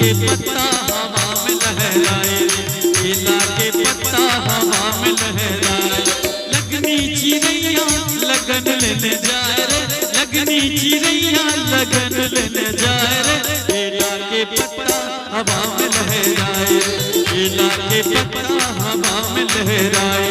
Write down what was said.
के पत्ता हवा में लहराए रे, केला के पत्ता हवा में लहराए। लगनी चिड़ैया लगन लेने जाए रे, लगनी चिड़ैया लगन लेने जाए रे, केला के पत्ता हवा में लहराए रे, केला के पत्ता हवा में लहराए।